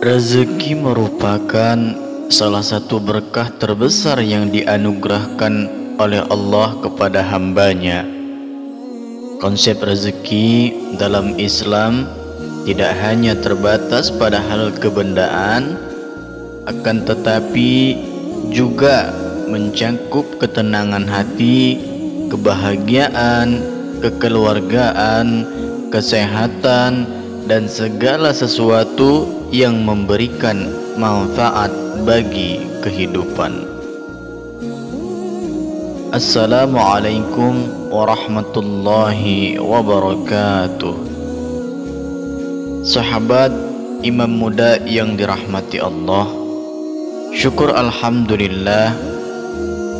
Rezeki merupakan salah satu berkah terbesar yang dianugerahkan oleh Allah kepada hambanya. Konsep rezeki dalam Islam tidak hanya terbatas pada hal kebendaan, akan tetapi juga mencakup ketenangan hati, kebahagiaan, kekeluargaan, kesehatan, dan segala sesuatu yang memberikan manfaat bagi kehidupan. Assalamualaikum warahmatullahi wabarakatuh. Sahabat imam muda yang dirahmati Allah, syukur alhamdulillah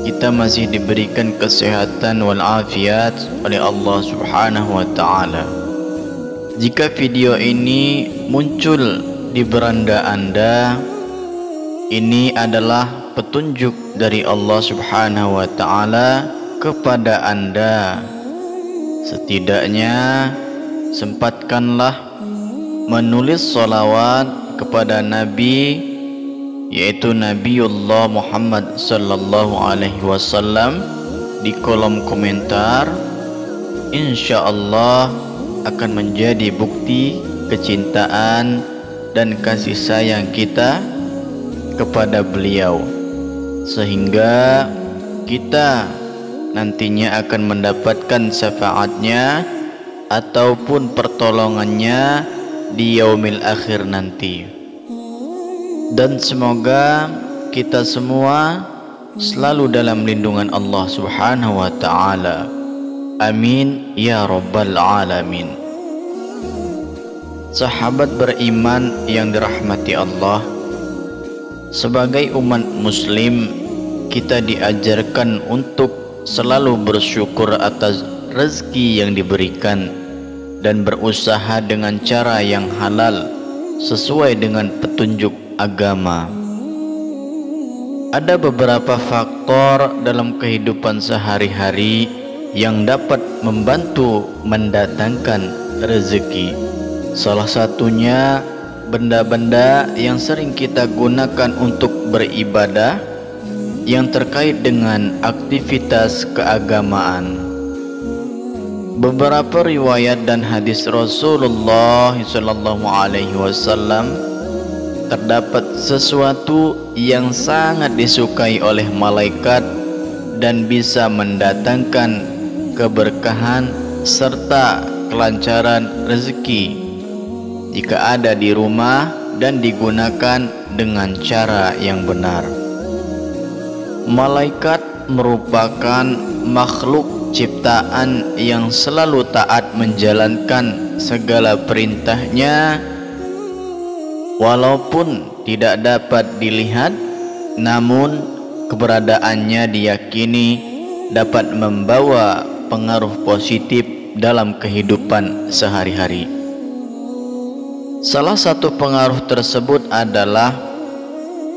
kita masih diberikan kesehatan walafiat oleh Allah subhanahu wa ta'ala. Jika video ini muncul di beranda Anda, ini adalah petunjuk dari Allah subhanahu wa ta'ala kepada Anda. Setidaknya sempatkanlah menulis salawat kepada Nabi, yaitu Nabiullah Muhammad sallallahu alaihi wasallam, di kolom komentar. Insyaallah akan menjadi bukti kecintaan dan kasih sayang kita kepada beliau, sehingga kita nantinya akan mendapatkan syafaatnya ataupun pertolongannya di yaumil akhir nanti. Dan semoga kita semua selalu dalam lindungan Allah subhanahu wa ta'ala. Amin ya rabbal alamin. Sahabat beriman yang dirahmati Allah, sebagai umat muslim kita diajarkan untuk selalu bersyukur atas rezeki yang diberikan dan berusaha dengan cara yang halal sesuai dengan petunjuk agama. Ada beberapa faktor dalam kehidupan sehari-hari yang dapat membantu mendatangkan rezeki. Salah satunya benda-benda yang sering kita gunakan untuk beribadah yang terkait dengan aktivitas keagamaan. Beberapa riwayat dan hadis Rasulullah sallallahu alaihi wasallam terdapat sesuatu yang sangat disukai oleh malaikat dan bisa mendatangkan keberkahan serta kelancaran rezeki jika ada di rumah dan digunakan dengan cara yang benar. Malaikat merupakan makhluk ciptaan yang selalu taat menjalankan segala perintahnya, walaupun tidak dapat dilihat, namun keberadaannya diyakini dapat membawa pengaruh positif dalam kehidupan sehari-hari. Salah satu pengaruh tersebut adalah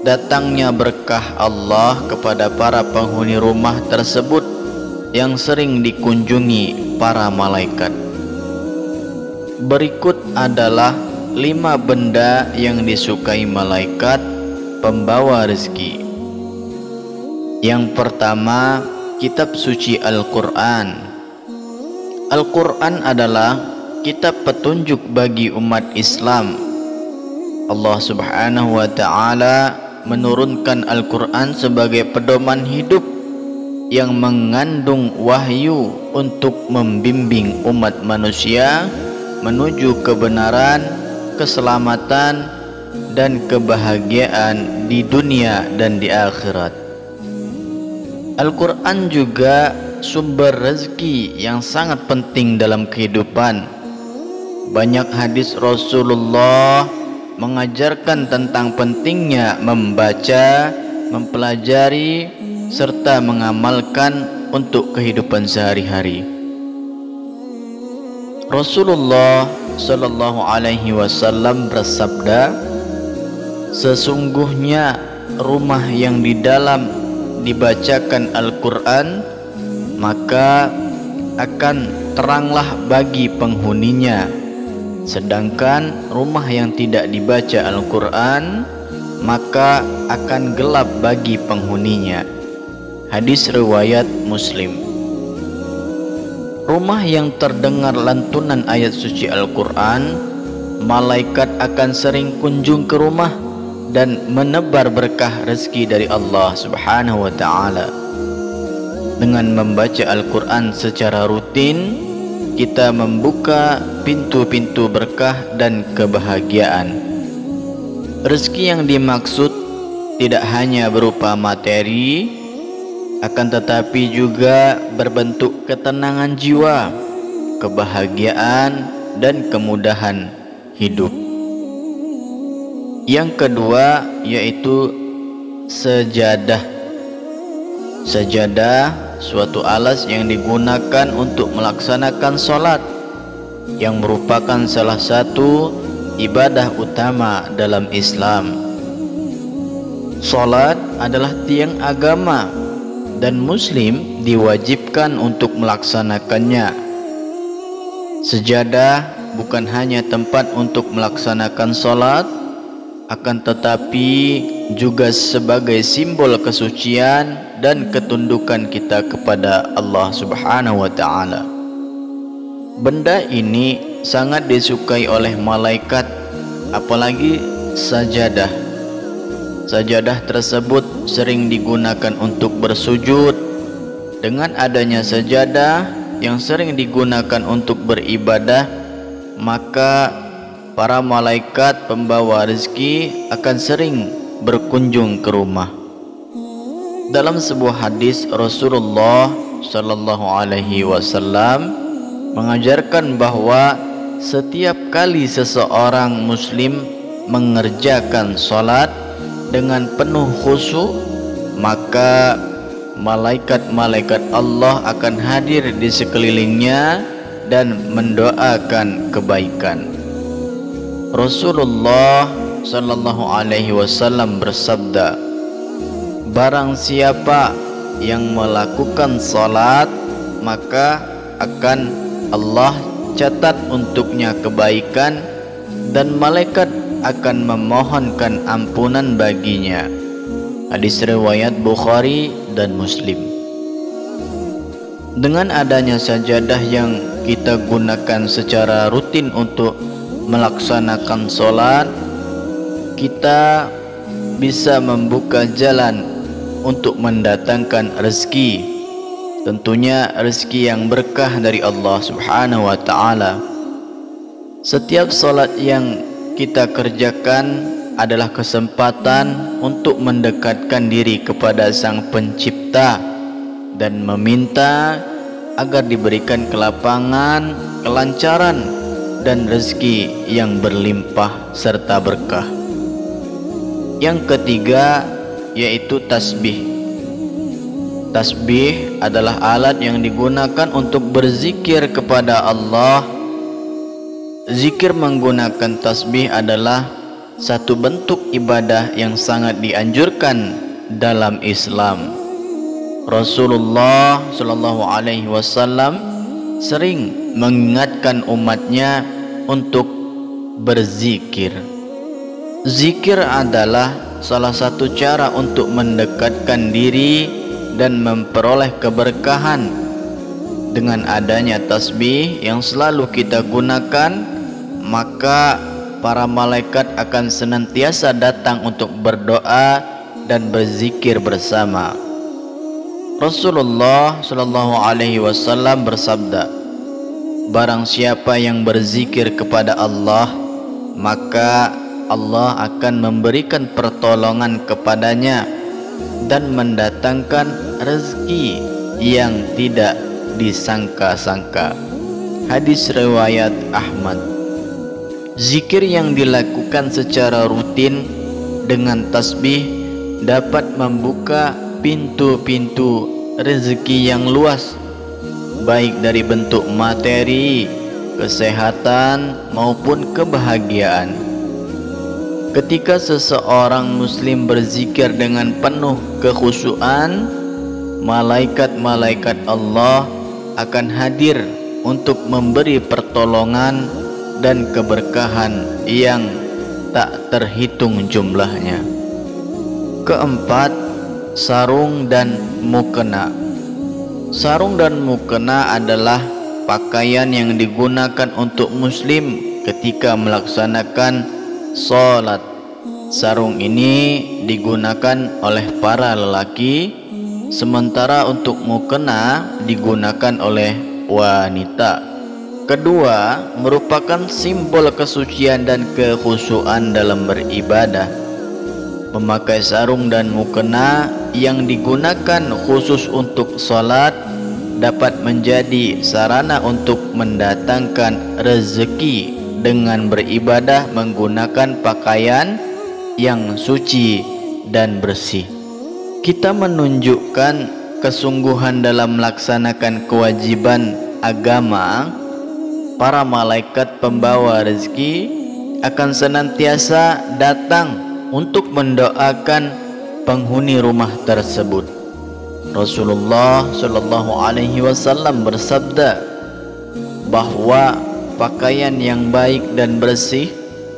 datangnya berkah Allah kepada para penghuni rumah tersebut yang sering dikunjungi para malaikat. Berikut adalah 5 benda yang disukai malaikat pembawa rezeki. Yang pertama, kitab suci Al-Quran. Al-Quran adalah kitab petunjuk bagi umat Islam. Allah subhanahu wa ta'ala menurunkan Al-Quran sebagai pedoman hidup yang mengandung wahyu untuk membimbing umat manusia menuju kebenaran, keselamatan, dan kebahagiaan di dunia dan di akhirat. Al-Quran juga sumber rezeki yang sangat penting dalam kehidupan. Banyak hadis Rasulullah mengajarkan tentang pentingnya membaca, mempelajari, serta mengamalkan untuk kehidupan sehari-hari. Rasulullah sallallahu alaihi wasallam bersabda, sesungguhnya rumah yang di dalam dibacakan Al-Quran maka akan teranglah bagi penghuninya. Sedangkan rumah yang tidak dibaca Al-Quran, maka akan gelap bagi penghuninya. Hadis riwayat Muslim. Rumah yang terdengar lantunan ayat suci Al-Quran, malaikat akan sering kunjung ke rumah dan menebar berkah rezeki dari Allah Subhanahu wa ta'ala. Dengan membaca Al-Quran secara rutin, kita membuka pintu-pintu berkah dan kebahagiaan. Rezeki yang dimaksud tidak hanya berupa materi, akan tetapi juga berbentuk ketenangan jiwa, kebahagiaan, dan kemudahan hidup. Yang kedua yaitu sejadah. Sejadah suatu alas yang digunakan untuk melaksanakan sholat, yang merupakan salah satu ibadah utama dalam Islam. Sholat adalah tiang agama dan Muslim diwajibkan untuk melaksanakannya. Sejadah bukan hanya tempat untuk melaksanakan sholat, akan tetapi juga sebagai simbol kesucian dan ketundukan kita kepada Allah Subhanahu wa ta'ala. Benda ini sangat disukai oleh malaikat, apalagi sajadah. Sajadah tersebut sering digunakan untuk bersujud. Dengan adanya sajadah yang sering digunakan untuk beribadah, maka para malaikat pembawa rezeki akan sering berkunjung ke rumah. Dalam sebuah hadis, Rasulullah Shallallahu Alaihi Wasallam mengajarkan bahwa setiap kali seseorang Muslim mengerjakan sholat dengan penuh khusyuk, maka malaikat-malaikat Allah akan hadir di sekelilingnya dan mendoakan kebaikan. Rasulullah Sallallahu Alaihi Wasallam bersabda, barang siapa yang melakukan salat, maka akan Allah catat untuknya kebaikan dan malaikat akan memohonkan ampunan baginya. Hadis riwayat Bukhari dan Muslim. Dengan adanya sajadah yang kita gunakan secara rutin untuk melaksanakan sholat, kita bisa membuka jalan untuk mendatangkan rezeki, tentunya rezeki yang berkah dari Allah Subhanahu wa ta'ala. Setiap sholat yang kita kerjakan adalah kesempatan untuk mendekatkan diri kepada Sang Pencipta dan meminta agar diberikan kelapangan, kelancaran, dan rezeki yang berlimpah serta berkah. Yang ketiga yaitu tasbih. Tasbih adalah alat yang digunakan untuk berzikir kepada Allah. Zikir menggunakan tasbih adalah satu bentuk ibadah yang sangat dianjurkan dalam Islam. Rasulullah Shallallahu Alaihi Wasallam sering mengingatkan umatnya untuk berzikir. Zikir adalah salah satu cara untuk mendekatkan diri dan memperoleh keberkahan. Dengan adanya tasbih yang selalu kita gunakan, maka para malaikat akan senantiasa datang untuk berdoa dan berzikir bersama. Rasulullah Shallallahu Alaihi Wasallam bersabda, barang siapa yang berzikir kepada Allah, maka Allah akan memberikan pertolongan kepadanya dan mendatangkan rezeki yang tidak disangka-sangka. Hadis riwayat Ahmad. Zikir yang dilakukan secara rutin dengan tasbih dapat membuka pintu-pintu rezeki yang luas, baik dari bentuk materi, kesehatan, maupun kebahagiaan. Ketika seseorang Muslim berzikir dengan penuh kekhusyuan, malaikat-malaikat Allah akan hadir untuk memberi pertolongan dan keberkahan yang tak terhitung jumlahnya. Keempat, sarung dan mukena. Sarung dan mukena adalah pakaian yang digunakan untuk muslim ketika melaksanakan sholat. Sarung ini digunakan oleh para lelaki, sementara untuk mukena digunakan oleh wanita. Kedua, merupakan simbol kesucian dan kekhusyuan dalam beribadah. Memakai sarung dan mukena yang digunakan khusus untuk sholat dapat menjadi sarana untuk mendatangkan rezeki dengan beribadah menggunakan pakaian yang suci dan bersih. Kita menunjukkan kesungguhan dalam melaksanakan kewajiban agama. Para malaikat pembawa rezeki akan senantiasa datang untuk mendoakan penghuni rumah tersebut. Rasulullah Shallallahu Alaihi Wasallam bersabda bahwa pakaian yang baik dan bersih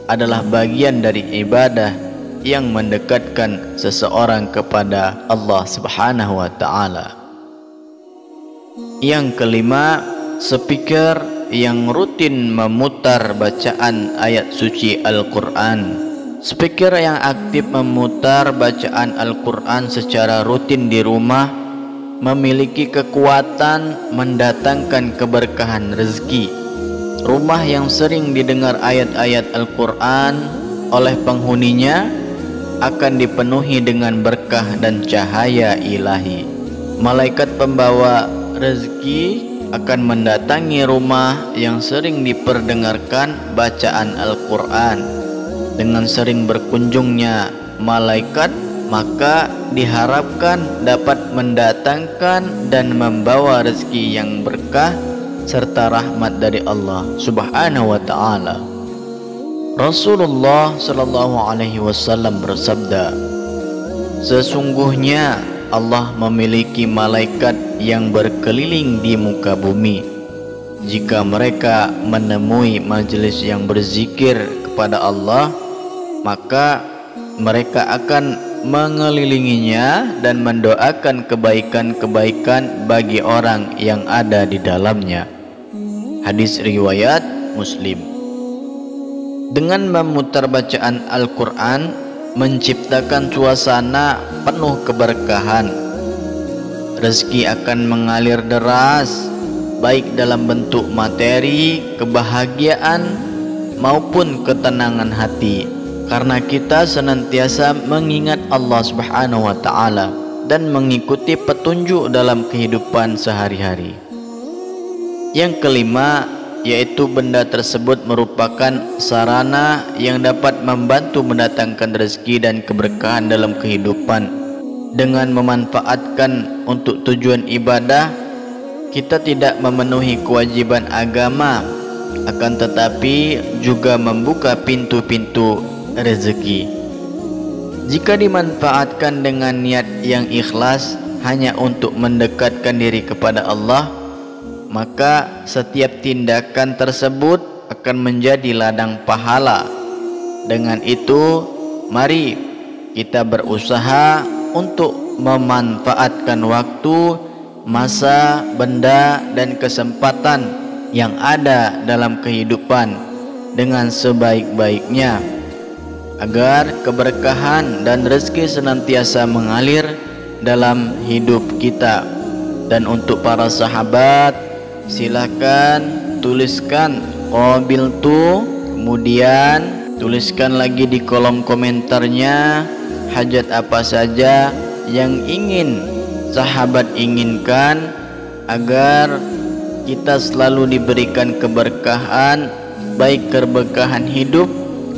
adalah bagian dari ibadah yang mendekatkan seseorang kepada Allah Subhanahu wa Ta'ala. Yang kelima, speaker yang rutin memutar bacaan ayat suci Al-Quran. Speaker yang aktif memutar bacaan Al-Quran secara rutin di rumah memiliki kekuatan mendatangkan keberkahan rezeki. Rumah yang sering didengar ayat-ayat Al-Quran oleh penghuninya akan dipenuhi dengan berkah dan cahaya ilahi. Malaikat pembawa rezeki akan mendatangi rumah yang sering diperdengarkan bacaan Al-Quran. Dengan sering berkunjungnya malaikat, maka diharapkan dapat mendatangkan dan membawa rezeki yang berkah serta rahmat dari Allah Subhanahu wa Ta'ala. Rasulullah Sallallahu Alaihi Wasallam bersabda, sesungguhnya Allah memiliki malaikat yang berkeliling di muka bumi. Jika mereka menemui majelis yang berzikir kepada Allah, maka mereka akan mengelilinginya dan mendoakan kebaikan-kebaikan bagi orang yang ada di dalamnya. Hadis riwayat Muslim. Dengan memutar bacaan Al-Quran menciptakan suasana penuh keberkahan. Rezeki akan mengalir deras, baik dalam bentuk materi, kebahagiaan maupun ketenangan hati, karena kita senantiasa mengingat Allah Subhanahu wa Ta'ala dan mengikuti petunjuk dalam kehidupan sehari-hari. Yang kelima, yaitu benda tersebut merupakan sarana yang dapat membantu mendatangkan rezeki dan keberkahan dalam kehidupan. Dengan memanfaatkan untuk tujuan ibadah, kita tidak memenuhi kewajiban agama, akan tetapi juga membuka pintu-pintu rezeki. Jika dimanfaatkan dengan niat yang ikhlas hanya untuk mendekatkan diri kepada Allah, maka setiap tindakan tersebut akan menjadi ladang pahala. Dengan itu, mari kita berusaha untuk memanfaatkan waktu, masa, benda, dan kesempatan yang ada dalam kehidupan dengan sebaik-baiknya, agar keberkahan dan rezeki senantiasa mengalir dalam hidup kita. Dan untuk para sahabat, silakan tuliskan qabiltu, kemudian tuliskan lagi di kolom komentarnya hajat apa saja yang ingin sahabat inginkan, agar kita selalu diberikan keberkahan, baik keberkahan hidup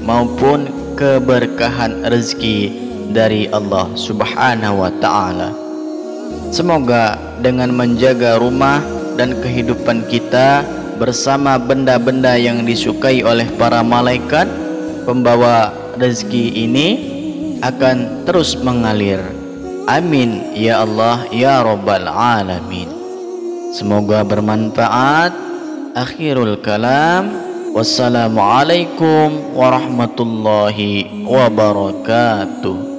maupun keberkahan rezeki dari Allah Subhanahu wa Ta'ala. Semoga dengan menjaga rumah dan kehidupan kita bersama benda-benda yang disukai oleh para malaikat pembawa rezeki ini akan terus mengalir. Amin ya Allah ya Rabbal Alamin. Semoga bermanfaat. akhirul kalam. Wassalamualaikum warahmatullahi wabarakatuh.